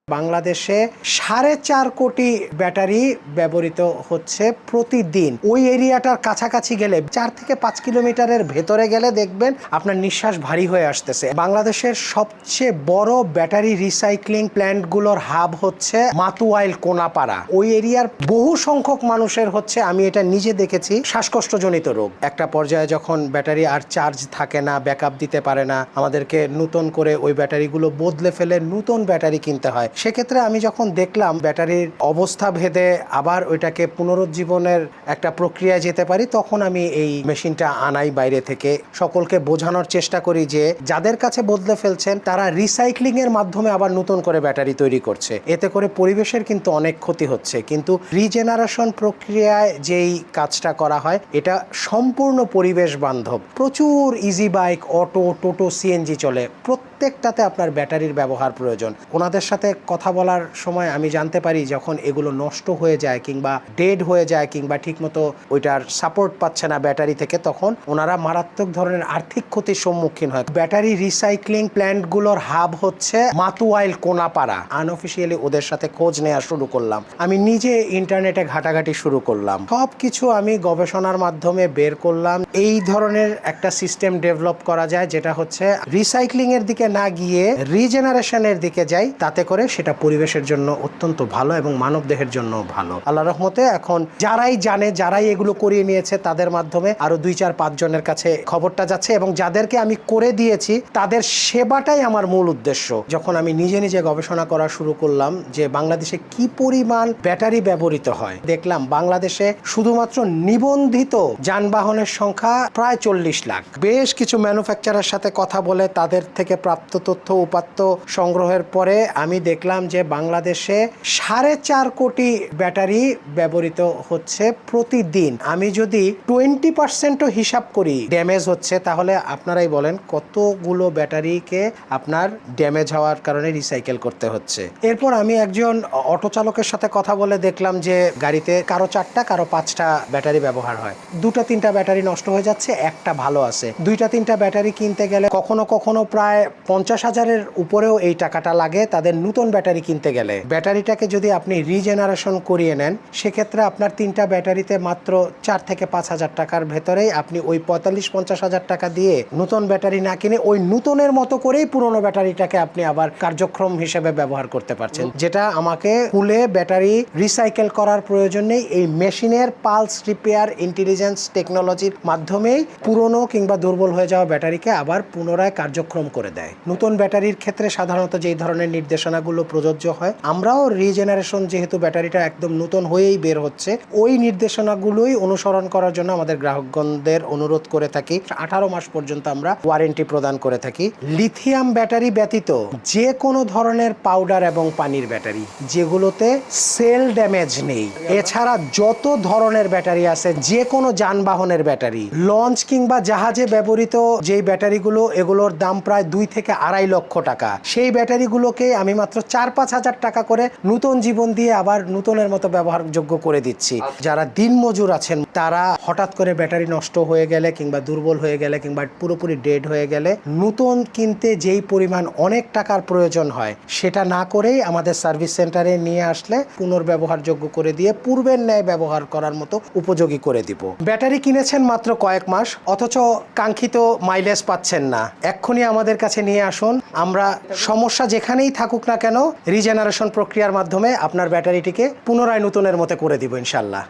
বাংলাদেশে 4.5 কোটি ব্যাটারি ব্যবহৃত হচ্ছে প্রতিদিন। ওই এরিয়াটার কাছাকাছি গেলে 4 থেকে 5 কিলোমিটারের ভেতরে গেলে দেখবেন আপনার নিঃশ্বাস ভারী হয়ে আসতেছে। বাংলাদেশের সবচেয়ে বড় ব্যাটারি রিসাইক্লিং প্ল্যান্টগুলোর হাব হচ্ছে মাতুয়াইল কোনাপাড়া। ওই এরিয়ার বহু সংখ্যক মানুষের হচ্ছে, আমি এটা নিজে দেখেছি, শ্বাসকষ্টজনিত রোগ। একটা পর্যায়ে যখন ব্যাটারি আর চার্জ থাকে না, ব্যাকআপ দিতে পারে না, আমাদেরকে নতুন করে ওই ব্যাটারিগুলো বদলে ফেলে নতুন ব্যাটারি কিনতে হয়। সেক্ষেত্রে আমি যখন দেখলাম ব্যাটারির অবস্থা ভেদে আবার ওইটাকে পুনরুজ্জীবনের একটা প্রক্রিয়ায় যেতে পারি, তখন আমি এই মেশিনটা আনাই বাইরে থেকে। সকলকে বোঝানোর চেষ্টা করি যে যাদের কাছে বদলে ফেলছেন তারা রিসাইক্লিং এর মাধ্যমে আবার নতুন করে ব্যাটারি তৈরি করছে। এতে করে পরিবেশের কিন্তু অনেক ক্ষতি হচ্ছে। কিন্তু রিজেনারেশন প্রক্রিয়ায় যেই কাজটা করা হয় এটা সম্পূর্ণ পরিবেশ বান্ধব। প্রচুর ইজি বাইক, অটো, টোটো, সিএনজি চলে, প্রত্যেকটাতে আপনার ব্যাটারির ব্যবহার প্রয়োজন। ওনাদের সাথে কথা বলার সময় আমি জানতে পারি যখন এগুলো নষ্ট হয়ে যায় কিংবা ডেড হয়ে যায় কিংবা ঠিকমতো ওইটার সাপোর্ট পাচ্ছে না ব্যাটারি থেকে, তখন ওনারা মারাত্মক ধরনের আর্থিক ক্ষতির সম্মুখীন হয়। ব্যাটারি রিসাইক্লিং প্ল্যান্টগুলোর হাব হচ্ছে মাতুয়াইল কোনাপাড়া। আনঅফিসিয়ালি ওদের সাথে খোঁজ নেওয়া শুরু করলাম। আমি নিজে ইন্টারনেটে ঘাটাঘাটি শুরু করলাম। সব কিছু আমি গবেষণার মাধ্যমে বের করলাম। এই ধরনের একটা সিস্টেম ডেভেলপ করা যায় যেটা হচ্ছে রিসাইক্লিং এর দিকে না গিয়ে রিজেনারেশনের দিকে যাই, তাতে করে সেটা পরিবেশের জন্য অত্যন্ত ভালো এবং মানব দেহের জন্য ভালো। আল্লাহর রহমতে এখন যারাই জানে, যারাই এগুলো করিয়ে নিয়েছে, তাদের মাধ্যমে আরো 2-4-5 জনের কাছে খবরটা যাচ্ছে এবং যাদেরকে আমি করে দিয়েছি তাদের সেবাটাই আমার মূল উদ্দেশ্য। যখন আমি নিজে নিজে গবেষণা করা শুরু করলাম যে বাংলাদেশে কি পরিমাণ ব্যাটারি ব্যবহৃত হয়, দেখলাম বাংলাদেশে শুধুমাত্র নিবন্ধিত যানবাহনের সংখ্যা প্রায় 40 লাখ। বেশ কিছু ম্যানুফ্যাকচারের সাথে কথা বলে তাদের থেকে প্রাপ্ত তথ্য উপাত্ত সংগ্রহের পরে আমি দেখলাম যে বাংলাদেশে 4.5 কোটি ব্যাটারি ব্যবহৃত হচ্ছে প্রতিদিন। আমি যদি 20% হিসাব করি ড্যামেজ হচ্ছে, তাহলে আপনারাই বলেন কতগুলো ব্যাটারিকে আপনার ড্যামেজ হওয়ার কারণে রিসাইকেল করতে হচ্ছে। এরপর আমি একজন অটো চালকের সাথে কথা বলে দেখলাম যে গাড়িতে কারো 4টা কারো 5টা ব্যাটারি ব্যবহার হয়। 2-3টা ব্যাটারি নষ্ট হয়ে যাচ্ছে, একটা ভালো আছে। 2-3টা ব্যাটারি কিনতে গেলে কখনো কখনো প্রায় 50,000-এর উপরেও এই টাকাটা লাগে তাদের নতুন ব্যাটারি কিনতে গেলে। ব্যাটারিটাকে যদি আপনি রিজেনারেশন করিয়ে নেন, সেক্ষেত্রে আপনার 3টা ব্যাটারিতে মাত্র 4 থেকে 5,000 টাকার ভেতরেই আপনি ওই 45-50,000 টাকা দিয়ে নতুন ব্যাটারি না কিনে ওই নতুনের মতো করেই পুরনো ব্যাটারিটাকে আপনি আবার কার্যক্রম হিসেবে ব্যবহার করতে পারছেন। যেটা আমাকে খুলে ব্যাটারি রিসাইকেল করার প্রয়োজন নেই। এই মেশিনের পালস রিপেয়ার ইন্টেলিজেন্স টেকনোলজির মাধ্যমেই পুরনো কিংবা দুর্বল হয়ে যাওয়া ব্যাটারিকে আবার পুনরায় কার্যক্রম করে দেয়। নতুন ব্যাটারির ক্ষেত্রে সাধারণত যেই ধরনের নির্দেশনাগুলো প্রযোজ্য হয়, আমরাও রিজেনারেশন যেহেতু ব্যাটারিটা একদম নতুন হয়েই বের হচ্ছে, ওই নির্দেশনাগুলোই অনুসরণ করার জন্য আমাদের গ্রাহকগণদের অনুরোধ করে থাকি। 18 মাস পর্যন্ত আমরা ওয়ারেন্টি প্রদান করে থাকি। লিথিয়াম ব্যাটারি ব্যতীত যে কোনো ধরনের পাউডার এবং পানির ব্যাটারি যেগুলোতে সেল ড্যামেজ নেই, এছাড়া যত ধরনের ব্যাটারি আছে, যে কোনো যানবাহনের ব্যাটারি, লঞ্চ কিংবা জাহাজে ব্যবহৃত যেই ব্যাটারিগুলো, এগুলোর দাম প্রায় 2 থেকে 2.5 লক্ষ টাকা। সেই ব্যাটারিগুলোকে আমি মাত্র 4-5 হাজার টাকা করে নতুন জীবন দিয়ে আবার নতুনের মতো ব্যবহারযোগ্য করে দিচ্ছি। যারা দিনমজুর আছেন তারা হঠাৎ করে ব্যাটারি নষ্ট হয়ে গেলে কিংবা দুর্বল হয়ে গেলে কিংবা পুরোপুরি ডেড হয়ে গেলে নতুন কিনতে যেই পরিমাণ অনেক টাকার প্রয়োজন হয়, সেটা না করেই আমাদের সার্ভিস সেন্টারে নিয়ে আসলে পুনর্ব্যবহারযোগ্য করে দিয়ে পূর্বের ন্যায় ব্যবহার করার মতো উপযোগী করে দিব। ব্যাটারি কিনেছেন মাত্র কয়েক মাস, অথচ কাঙ্ক্ষিত মাইলেজ পাচ্ছেন না, এক্ষুনি আমাদের কাছে নিয়ে আসুন। আমরা সমস্যা যেখানেই থাকুক না কেন রিজেনারেশন প্রক্রিয়ার মাধ্যমে আপনার ব্যাটারিটিকে পুনরায় নতুনের মতো করে দিব ইনশাল্লাহ।